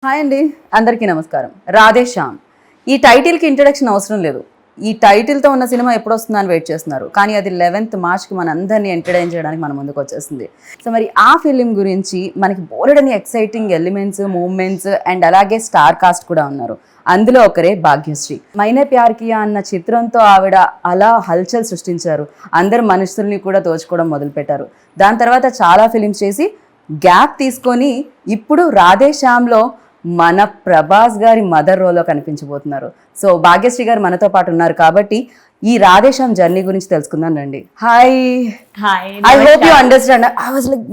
Hi అండి, అందరికీ నమస్కారం. రాధే శ్యామ్. ఈ టైటిల్కి ఇంట్రడక్షన్ అవసరం లేదు. ఈ టైటిల్తో ఉన్న సినిమా ఎప్పుడు వస్తుందని వెయిట్ చేస్తున్నారు, కానీ అది 11th మార్చ్కి మన అందరినీ ఎంటర్టైన్ చేయడానికి మన ముందుకు వచ్చేస్తుంది. సో మరి ఆ ఫిలిం గురించి మనకి బోలెడని ఎక్సైటింగ్ ఎలిమెంట్స్, మూమెంట్స్ అండ్ అలాగే స్టార్ కాస్ట్ కూడా ఉన్నారు. అందులో ఒకరే భాగ్యశ్రీ. మైనే ప్యార్ కియా అన్న చిత్రంతో ఆవిడ అలా హల్చల్ సృష్టించారు. అందరు మనుషుల్ని కూడా దోచుకోవడం మొదలుపెట్టారు. దాని తర్వాత చాలా ఫిలిమ్స్ చేసి గ్యాప్ తీసుకొని ఇప్పుడు రాధే శ్యామ్లో మన ప్రభాస్ గారి మదర్ రోల్లో కనిపించబోతున్నారు. సో భాగ్యశ్రీ గారు మనతో పాటు ఉన్నారు కాబట్టి ఈ రాధే శ్యామ్ జర్నీ గురించి తెలుసుకుందాం రండి. Hi. I hope you understand. I was like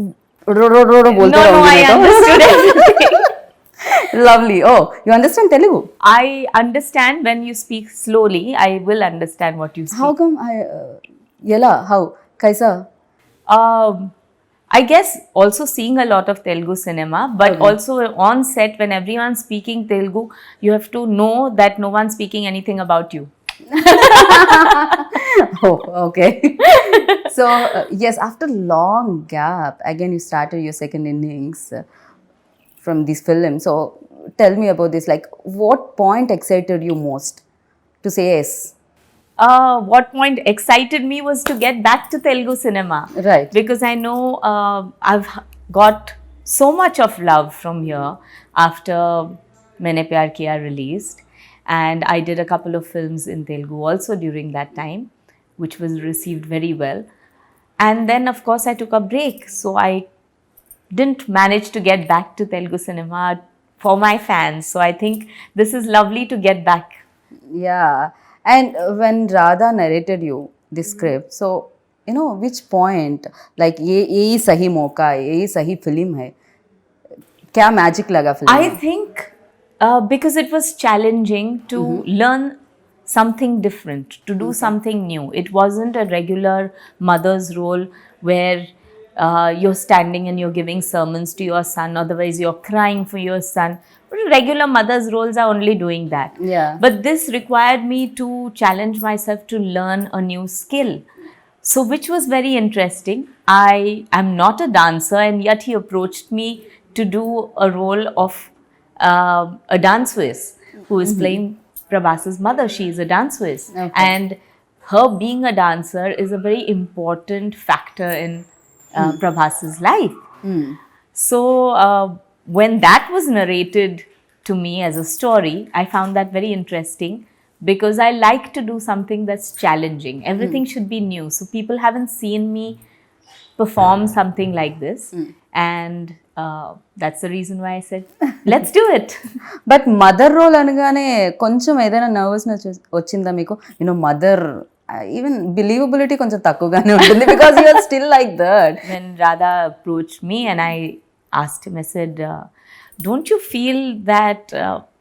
lovely. Oh, you understand Telugu? I understand when you speak slowly. I will understand what you speak. How come? Yela, how? Kaisa? I guess also seeing a lot of Telugu cinema, but also on set when everyone's speaking Telugu, you have to know that no one's speaking anything about you. Oh, okay. So, yes, after long gap, again you started your second innings from this film. So, tell me about this. Like, what point excited you most to say yes? What point excited me was to get back to Telugu cinema. Right. Because I know I've got so much of love from here after Maine Pyar Kiya released. And I did a couple of films in Telugu also during that time, which was received very well. And then, of course, I took a break. So I didn't manage to get back to Telugu cinema for my fans. So I think this is lovely to get back. Yeah. And when Radha narrated you this script, so you know which point, like ये सही मौका है, ये सही film है, क्या magic लगा film? I think because it was challenging to learn something different, to do something new. It wasn't a regular mother's role where you're standing and you're giving sermons to your son, otherwise you're crying for your son. Regular mother's roles are only doing that. Yeah. But this required me to challenge myself to learn a new skill. So which was very interesting. I am not a dancer and yet he approached me to do a role of a dance whiz who is playing Prabhas's mother. She is a dance whiz. Okay. And her being a dancer is a very important factor in Prabhas's life. So when that was narrated to me as a story, I found that very interesting because I like to do something that's challenging. Everything should be new. So people haven't seen me perform something like this. And that's the reason why I said, let's do it. But mother role అనగానే కొంచెం ఏదైనా nervousness వచ్చిందా మీకు? You know mother even believability కొంచెం తక్కువగానే ఉంటుంది because you are still like that. When Radha approached me and I asked him, I said, don't you feel that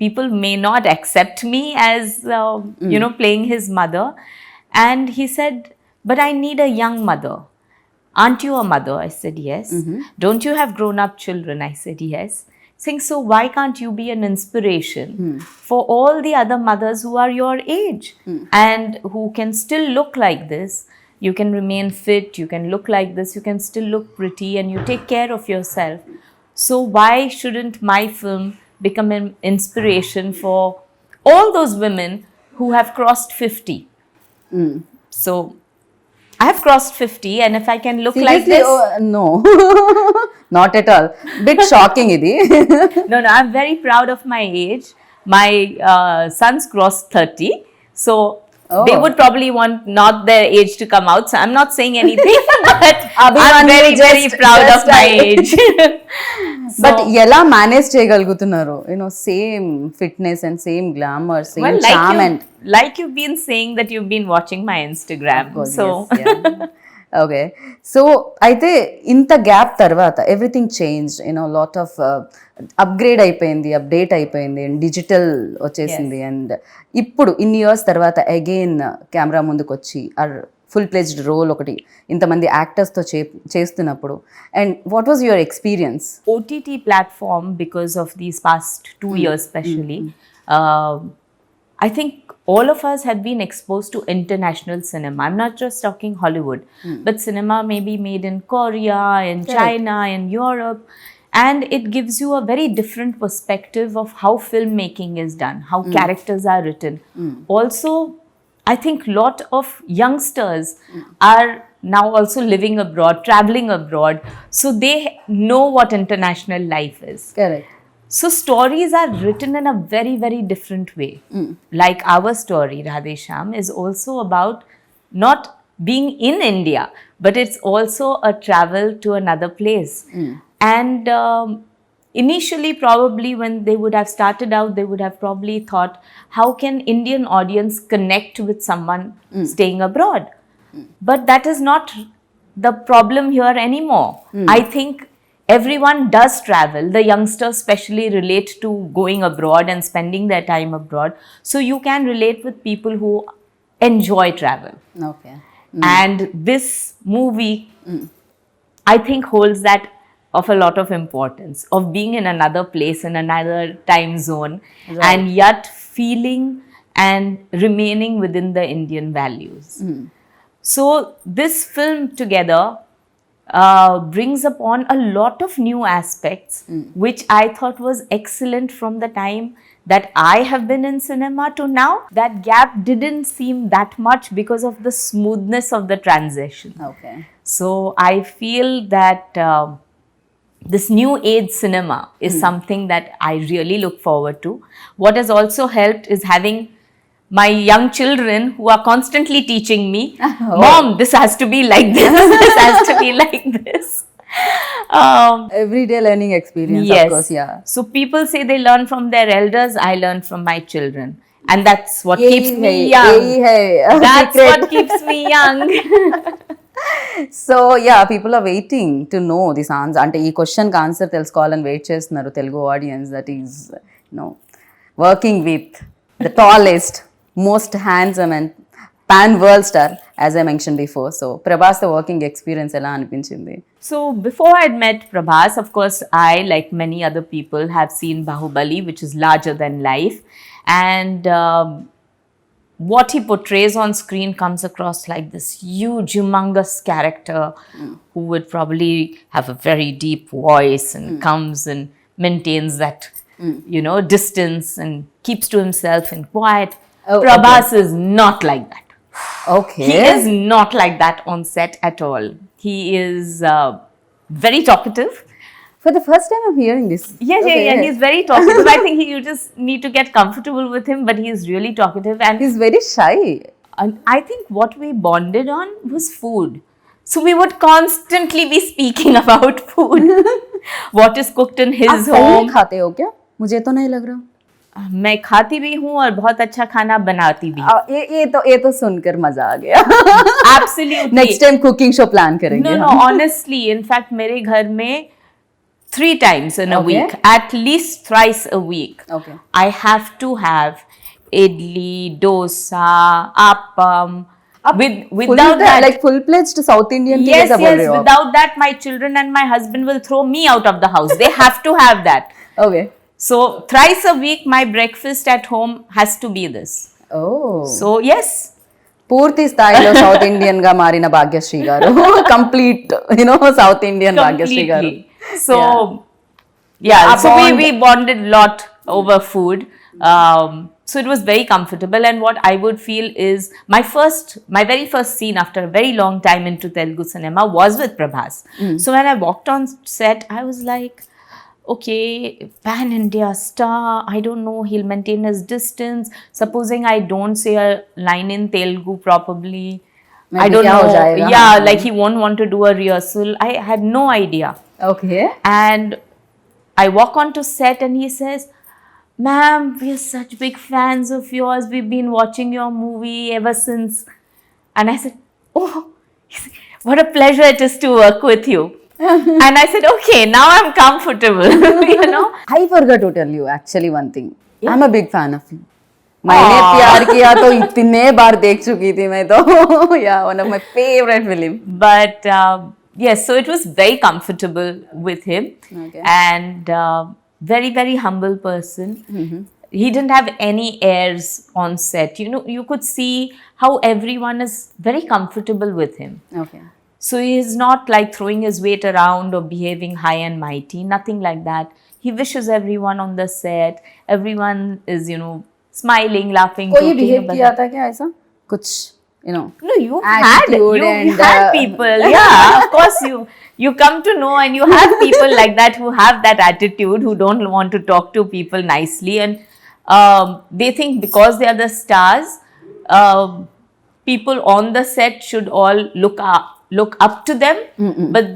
people may not accept me as, you know, playing his mother? And he said, but I need a young mother. Aren't you a mother? I said, yes. Don't you have grown-up children? I said, yes. Saying, so why can't you be an inspiration for all the other mothers who are your age and who can still look like this? You can remain fit, you can look like this, you can still look pretty and you take care of yourself. So why shouldn't my film become an inspiration for all those women who have crossed 50? So I have crossed 50 and if I can look Seriously? like this... Oh, no. Not at all. Bit shocking idi. No, I'm very proud of my age. My sons crossed 30. So they would probably want not their age to come out. So I'm not saying anything, but I'm very, very proud of my age. But ఎలా manage చేయగలుగుతున్నారు? You know same fitness and same glamour, same charm and like you've been saying that you've been watching my Instagram. So okay. So అయితే ఇంత gap తర్వాత everything change, you know lot of upgrade అయిపోయింది, update అయిపోయింది, digital వచ్చేసింది. And ఇప్పుడు ఇన్ని years తర్వాత again camera ముందుకు వచ్చి ఫుల్ ప్లేజ్డ్ రోల్ ఒకటి ఇంతమంది యాక్టర్స్తో చేస్తున్నప్పుడు, and what was your experience? OTT platform, because of these past 2 years especially, I think all of us have been exposed to international cinema. I'm not just talking Hollywood, but cinema may be made in Korea, in China, in Europe. and it gives you a very different perspective of how filmmaking is done, how characters are written. Also, I think lot of youngsters are now also living abroad, traveling abroad, so they know what international life is. Correct. So stories are written in a very, very different way. Like our story, Radhe Shyam, is also about not being in India, but it's also a travel to another place. And initially, probably when they would have started out, they would have probably thought, how can Indian audience connect with someone staying abroad? But that is not the problem here anymore. I think everyone does travel. The youngsters especially relate to going abroad and spending their time abroad. So you can relate with people who enjoy travel. Okay. And this movie, I think, holds that of a lot of importance, of being in another place, in another time zone, and yet feeling and remaining within the Indian values. So this film together brings upon a lot of new aspects, which I thought was excellent from the time that I have been in cinema to now. That gap didn't seem that much because of the smoothness of the transition. Okay. So I feel that this new age cinema is something that I really look forward to. What has also helped is having my young children who are constantly teaching me, Mom, this has to be like this, this has to be like this. Everyday learning experience, Yes. of course, yeah. So people say they learn from their elders, I learn from my children. And that's what keeps me young. That's what keeps me young. So yeah, people are waiting to know this answer. అంటే ఈ question కి answer తెలుసుకోవాలని wait చేస్తున్నారు Telugu audience. That is working with the tallest, most handsome and pan world star, as I mention before. So Prabhas తో working experience ఎలా అనిపించింది? So before I'd met Prabhas, of course, I, like many other people, have seen Bahubali, which is larger than life. And what he portrays on screen comes across like this huge, humongous character who would probably have a very deep voice and comes and maintains that, distance and keeps to himself and quiet. Prabhas is not like that. Okay. He is not like that on set at all. He is very talkative. For the first time I'm hearing this. Yeah. He's very talkative. I think you just need to get comfortable with him, but he is really talkative. And He's very shy. I think what we bonded on was food. So we would constantly be speaking about food. What is cooked in his आप सही में home. खाते हो क्या? मुझे तो नहीं लग रहा. मैं खाती भी हूँ और बहुत अच्छा खाना बनाती भी. ये तो सुनकर मजा आ गया. Absolutely. Next time cooking show plan करेंगे. No, honestly, in fact, मेरे घर में 3 times in a Okay. week, at least thrice a week, Okay. I have to have idli, dosa, appam. Without that, like full-fledged South Indian. yes, without that, my children and my husband will throw me out of the house. They have to have that. Okay. So thrice a week, my breakfast at home has to be this. Oh. So yes. పూర్తి స్థాయిలో south Indian గా మారిన భాగ్యశ్రీ గారు. Complete south Indian Bhagyashree గారు. Completely. So so we bonded a lot over food. So it was very comfortable, and what I would feel is my very first scene after a very long time into Telugu cinema was with Prabhas. So when I walked on set, I was like, okay, pan India star, I don't know, he'll maintain his distance. Supposing I don't say a line in Telugu properly, I don't know. Yeah, like he won't want to do a rehearsal. I had no idea. Okay. And I walk onto set and he says, ma'am, we're such big fans of yours. We've been watching your movie ever since. And I said, oh, what a pleasure it is to work with you. And I said, okay, now I'm comfortable. I forgot to tell you actually one thing. I'm a big fan of you. मैंने प्यार किया तो इतने बार देख चुकी थी मैं तो. Yeah, one of my favorite film. But yes, so it was very comfortable with him. Okay. And very, very humble person. He didn't have any airs on set. You could see how everyone is very comfortable with him. Okay. So he is not like throwing his weight around or behaving high and mighty, nothing like that. He wishes everyone on the set, everyone is, you know, smiling, laughing, कोई joking behave about किया it. था क्या ऐसा कुछ you know No, you attitude you and, had people, yeah, of course you come to know, and you have people like that who have that attitude, who don't want to talk to people nicely, and they think because they are the stars, um, people on the set should all look up to them, but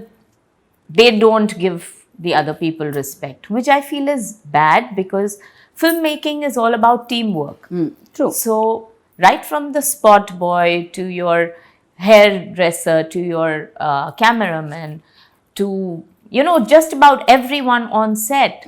they don't give the other people respect, which I feel is bad, because filmmaking is all about teamwork. true So right from the spot boy to your hairdresser to your cameraman to, you know, just about everyone on set,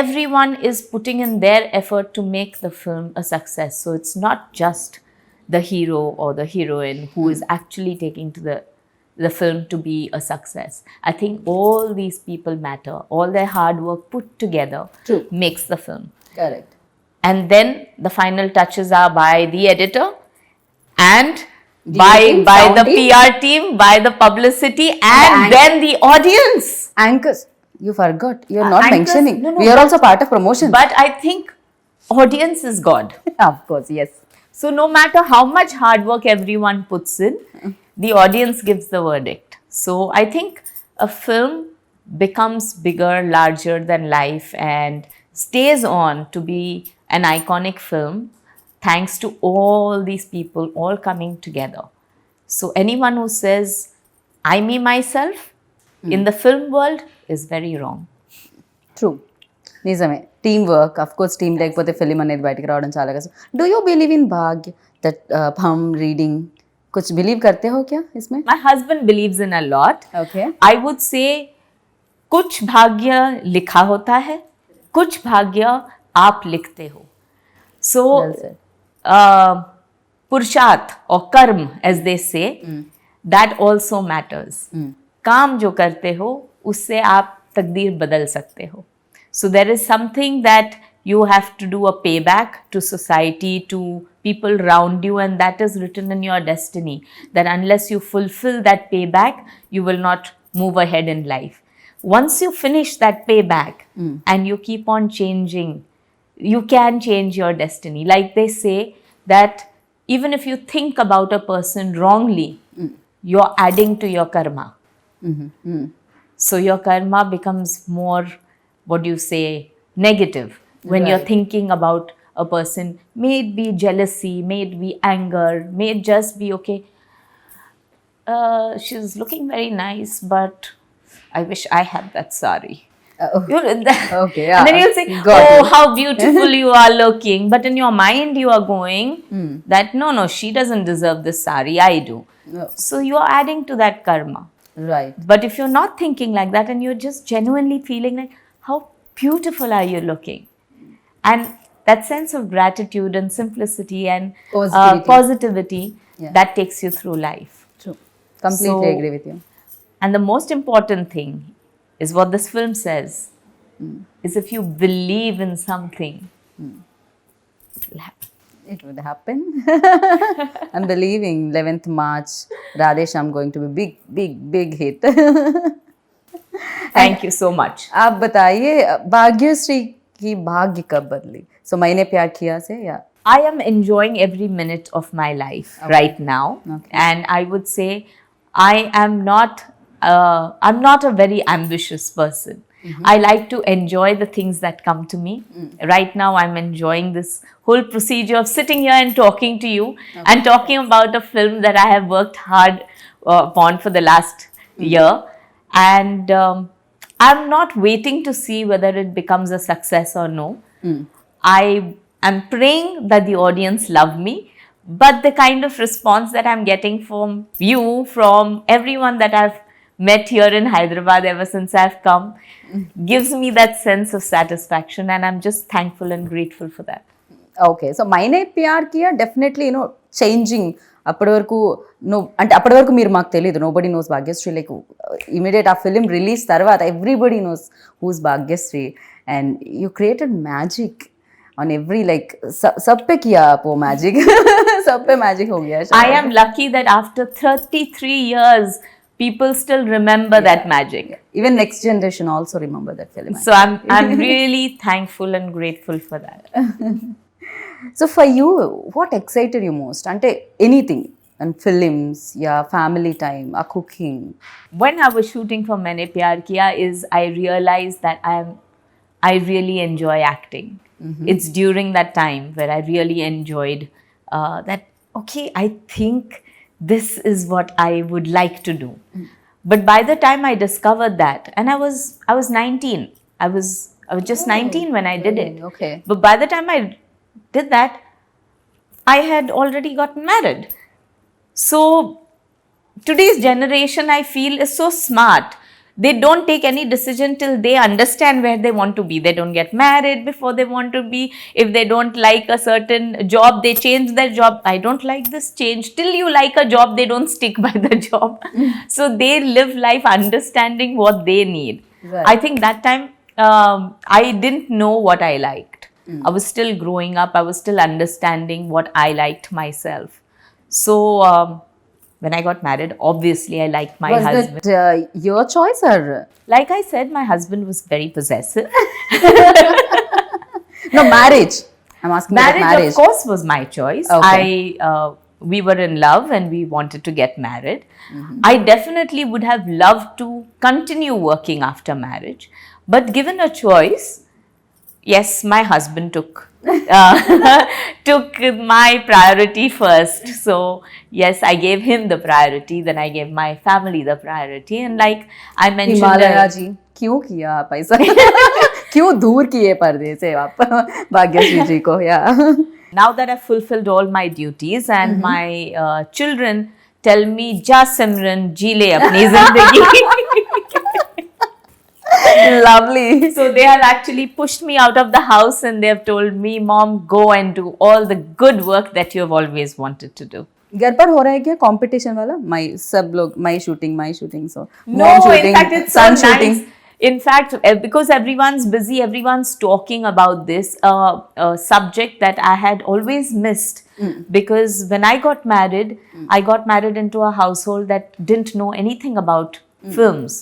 everyone is putting in their effort to make the film a success. So it's not just the hero or the heroine who is actually taking to the film to be a success. I think all these people matter. All their hard work put together True. makes the film. correct And then the final touches are by the editor and DO by team, by sound the team. PR team, by the publicity, and And then the audience. anchors you forgot you're not Anchors- mentioning no, we are but- also part of promotion But I think audience is God. of course yes So no matter how much hard work everyone puts in, the audience gives the verdict. So I think a film becomes bigger, larger than life, and stays on to be an iconic film thanks to all these people all coming together. So anyone who says, I, me, myself, in the film world is very wrong. True నిజమే team work of course team లేకపోతే film అనేది బయటికి రావడం చాలా కష్టం do you believe इन भाग्य that हम reading कुछ बिलीव करते हो क्या इसमें My husband believes in a lot. Okay I would say कुछ भाग्य लिखा होता है, कुछ भाग्य आप लिखते हो. So Well said. पुरुषार्थ or कर्म, as they say, that also matters. काम जो करते हो उससे आप तकदीर बदल सकते हो. So there is something that you have to do a payback to society, to people around you, and that is written in your destiny, that unless you fulfill that payback, you will not move ahead in life. Once you finish that payback and you keep on changing, you can change your destiny. Like they say that even if you think about a person wrongly, you're adding to your karma. So your karma becomes more, what do you say, negative when you're Right. thinking about a person. May it be jealousy, may it be anger, may it just be, okay, she's looking very nice, but I wish I had that sari. Okay, yeah. And then you'll say, Got oh, it. how beautiful you are looking. But in your mind, you are going that, no, she doesn't deserve this sari, I do. No. So you are adding to that karma. right But if you're not thinking like that and you're just genuinely feeling like, how beautiful are you looking? And that sense of gratitude and simplicity and Positivity. positivity, Yeah. that takes you through life. true completely So- agree with you And the most important thing is what this film says, is if you believe in something, it will happen. it would happen I'm believing 11th March Radhe Shyam going to be big hit Thank you so much. आप बताइए भाग्यश्री की भाग्य कब बदली सो मैंने प्यार किया से या I am enjoying every minute of my life right now, and I would say I'm not a very ambitious person. I like to enjoy the things that come to me. Right now, I'm enjoying this whole procedure of sitting here and talking to you and talking about a film that I have worked hard upon for the last year. And I'm not waiting to see whether it becomes a success or no. I am praying that the audience love me, but the kind of response that I'm getting from you, from everyone that I've met here in Hyderabad ever since I've come, gives me that sense of satisfaction, and I'm just thankful and grateful for that. Okay so Maine Pyar Kiya definitely you know changing అప్పటి వరకు అంటే అప్పటి వరకు మీరు మాకు తెలియదు nobody knows Bhagyashree like immediate ఆ film release తర్వాత everybody knows who's Bhagyashree and you created magic on every like सब पे किया आप वो magic सब पे magic हो गया I शायद. am lucky that after 33 years, people still remember that magic. Even next generation also remember that film. So I'm really thankful and grateful for that. So for you, what excited you most? Ante anything and films, yeah, family time, or cooking. When I was shooting for Maine Pyar Kiya is I realized that I really enjoy acting. It's during that time where I really enjoyed that, okay, I think this is what I would like to do. But by the time I discovered that, and I was 19, I was just 19 when I did it. Okay. But by the time I did that, I had already gotten married. So today's generation, I feel, is so smart. They don't take any decision till they understand where they want to be. They don't get married before they want to be. If they don't like a certain job, they change their job. I don't like this change. Till you like a job, they don't stick by the job. So they live life understanding what they need. Right. I think that time I didn't know what I liked. I was still growing up. I was still understanding what I liked myself. So when I got married, obviously I liked my Was husband. that your choice or? Like I said, my husband was very possessive. No, marriage. I'm asking about Marriage, marriage. of course, was my choice. Okay. We were in love and we wanted to get married. I definitely would have loved to continue working after marriage. But given a choice, yes, my husband took my priority first. So yes, I gave him the priority, then I gave my family the priority. And like I mentioned, Himalaya जी क्यों किया आप ऐसा क्यों दूर किए पर्दे से आप भाग्यश्री जी को या now that I've fulfilled all my duties and my children tell me, "Ja Simran, ji le apni zindagi." lovely. So they have actually pushed me out of the house and they have told me, "Mom, go and do all the good work that you have always wanted to do." घर पर हो रहा है क्या competition वाला माई सब लोग माई shooting so No, in fact, it's so nice. In fact, because everyone's busy, everyone's talking about this subject that I had always missed. Because when I got married into a household that didn't know anything about films.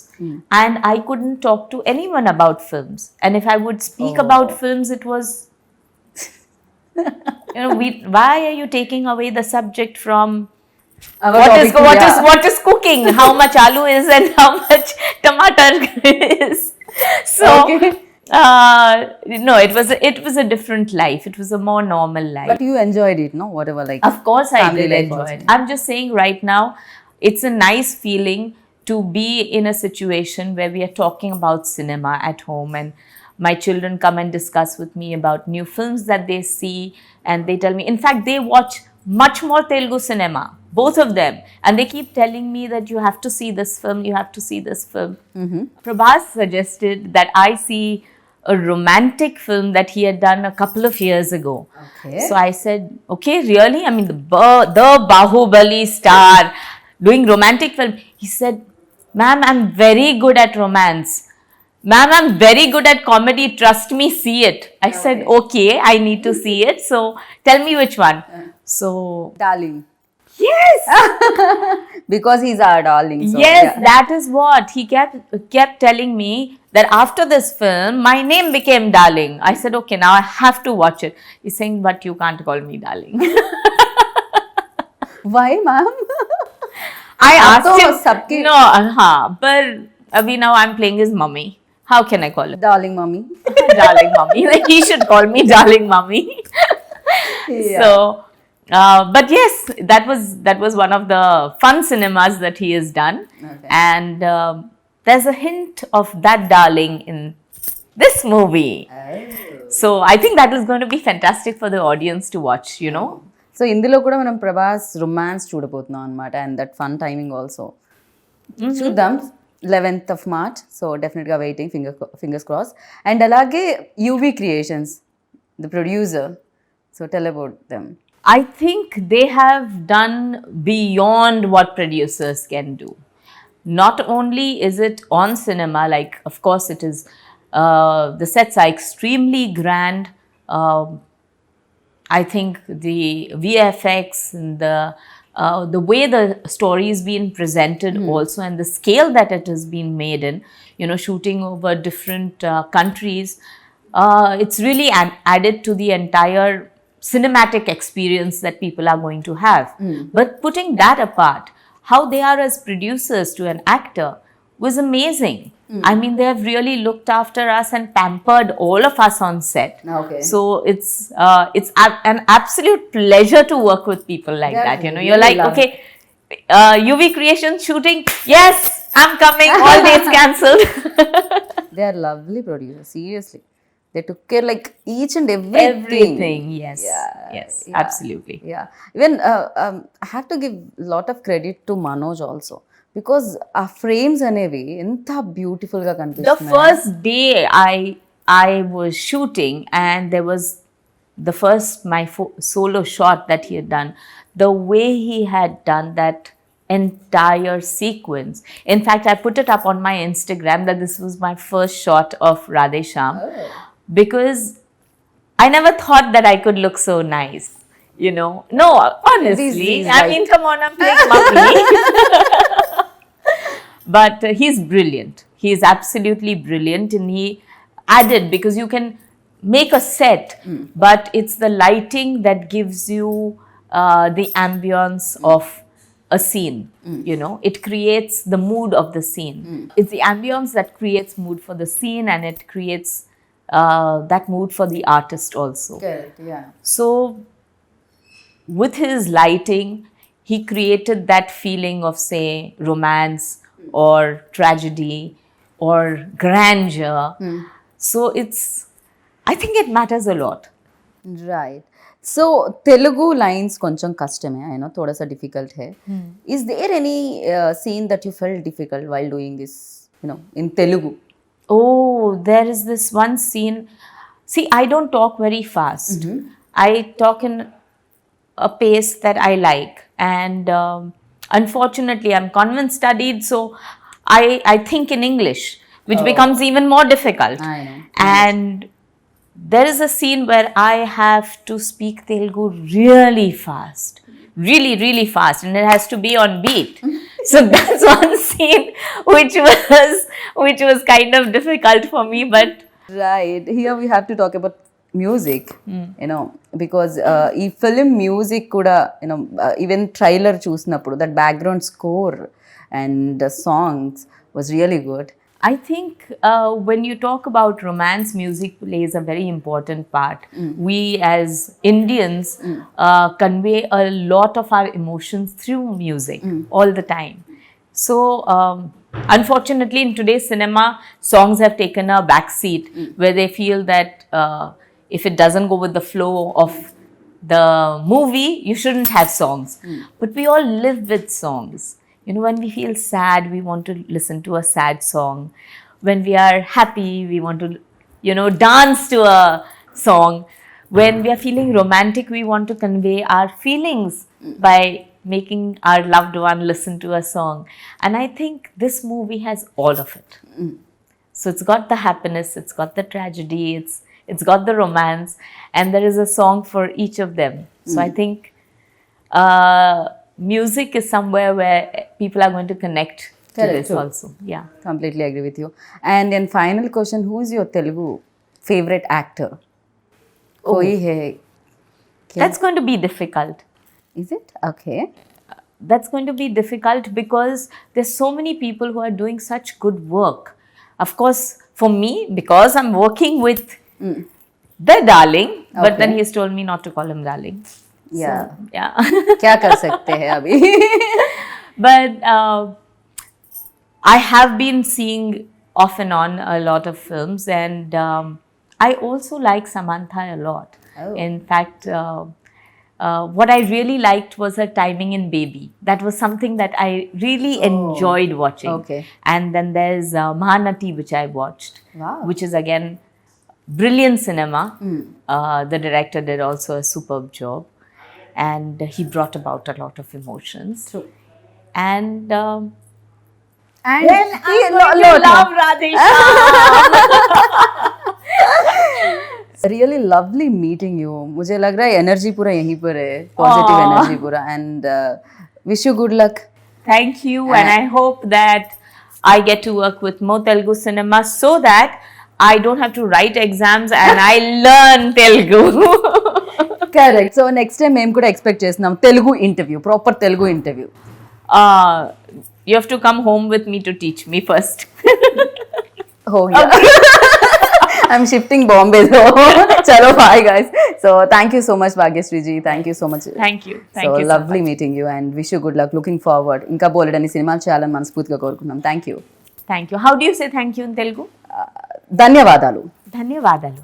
And I couldn't talk to anyone about films. And if I would speak about films, it was, why are you taking away the subject from what is cooking, how much aloo is and how much tomato is. So no, it was a different life. It was a more normal life. But you enjoyed it, no? Whatever, like Of course I family did life enjoy also. it. I'm just saying right now, it's a nice feeling to be in a situation where we are talking about cinema at home and my children come and discuss with me about new films that they see and they tell me, in fact, they watch much more Telugu cinema, both of them, and they keep telling me that you have to see this film, you have to see this film. Prabhas suggested that I see a romantic film that he had done a couple of years ago. Okay. So I said, okay, really? I mean, the Bahubali star doing romantic film. He said, "Ma'am, I'm very good at romance. Ma'am, I'm very good at comedy. Trust me, see it." I said, okay, I need to see it. So tell me which one. So, darling. yes. Because he's our darling. So, Yes, yeah. that is what. He kept telling me that after this film, my name became Darling. I said, okay, now I have to watch it. He's saying, but you can't call me Darling. Why, ma'am? I आप asked तो him. सबके No, but Abhi, now I'm playing his mummy. How can I call him? darling mommy. Darling mummy. Like he should call me Darling mummy. Yeah. So, but yes, that was one of the fun cinemas that he has done. Okay. And there's a hint of that darling in this movie. So I think that is going to be fantastic for the audience to watch, so ఇందులో కూడా మనం Prabhas romance చూడబోతున్నాం అనమాట and that fun timing also చూద్దాం 11th of March. So డెఫినెట్గా waiting fingers cross and అలాగే UV creations the producer so tell about them. I think they have done beyond what producers can do. Not only is it on cinema, like of course it is, the sets are extremely grand, Um, I think the VFX and the way the story is being presented also, and the scale that it has been made in, shooting over different countries, it's really added to the entire cinematic experience that people are going to have. But putting that apart, how they are as producers to an actor was amazing. I mean, they have really looked after us and pampered all of us on set. Okay. So it's an absolute pleasure to work with people like that. You're like, okay, UV Creation shooting, yes, I'm coming. All dates cancelled. They are lovely producers, seriously. They took care like each and everything. Everything, yes, yes, Yeah. absolutely. Yeah. Even I have to give a lot of credit to Manoj also. Because ఆ frames అనేవి ఎంత beautiful గా The కనిపిస్తున్నాయి. first day I was shooting, and there was the first my solo shot that he had done. The way he had done that entire sequence. In fact, I put it up on my Instagram that this was my first shot of Radhe Shyam, because I never thought that I could look so nice. No, honestly. These I mean, come on, I'm playing mummy. But he's brilliant. He is absolutely brilliant, and he added, because you can make a set, but it's the lighting that gives you the ambience of a scene. It creates the mood of the scene. It's the ambience that creates mood for the scene, and it creates that mood for the artist also. Correct, yeah. So with his lighting, he created that feeling of, say, romance or tragedy or grandeur. So I think it matters a lot. Right. So Telugu lines కొంచెం కష్టమే, I know थोड़ा सा difficult है. Is there any scene that you felt difficult while doing this, in Telugu? Oh, there is this one scene. See, I don't talk very fast. I talk in a pace that I like, and unfortunately, I'm convent studied, so I think in English, which becomes even more difficult. I know. And there is a scene where I have to speak Telugu really fast, really, really fast, and it has to be on beat. So that's one scene which was kind of difficult for me, but Right. Here we have to talk about music, because ఈ film music కూడా even trailer చూసినప్పుడు that background score and songs was really good. I think when you talk about romance, music plays a very important part. We as Indians convey a lot of our emotions through music all the time. So, unfortunately, in today's cinema, songs have taken a back seat, where they feel that if it doesn't go with the flow of the movie, you shouldn't have songs. But we all live with songs. When we feel sad, we want to listen to a sad song. When we are happy, we want to, dance to a song. When we are feeling romantic, we want to convey our feelings by making our loved one listen to a song. And I think this movie has all of it. So it's got the happiness, it's got the tragedy, it's got the romance, and there is a song for each of them. So I think music is somewhere where people are going to connect to Correct, this true. also. Yeah. Completely agree with you. And then final question, who is your Telugu favorite actor? कोई है? That's going to be difficult. Is it? Okay. That's going to be difficult because there's so many people who are doing such good work. Of course, for me, because I'm working with the darling, but then he's told me not to call him darling. Yeah. So, yeah. क्या कर सकते हैं अभी? But I have been seeing off and on a lot of films, and I also like Samantha a lot. Oh. In fact, what I really liked was her timing in Baby. That was something that I really enjoyed watching. Okay. And then there's Mahanati, which I watched, Wow. which is again brilliant cinema. The director did also a superb job, and he brought about a lot of emotions. True. And And then I'm going to love Radhe Shyam. Really lovely meeting you. मुझे लग रहा है energy पूरा यहीं पर है, positive energy पूरा. And wish you good luck. Thank you, and I hope that I get to work with more Telugu cinema so that I don't have to write exams and I learn Telugu. Correct. So next time మేము కూడా expect చేస్తున్నాం Telugu interview, proper Telugu interview. You have to come home with me to teach me first. हो गया. I'm shifting Bombay though. Chalo, bye guys. So thank you so much Bhagyashree ji. Thank you so much. Thank you. Thank So you lovely so much. meeting you and wish you good luck. Looking forward. ఇంకా బోలెడని సినిమాలు చేయాలని మనస్ఫూర్తిగా కోరుకుందాం. Thank you. Thank you. How do you say thank you in Telugu? ధన్యవాదాలు. ధన్యవాదాలు.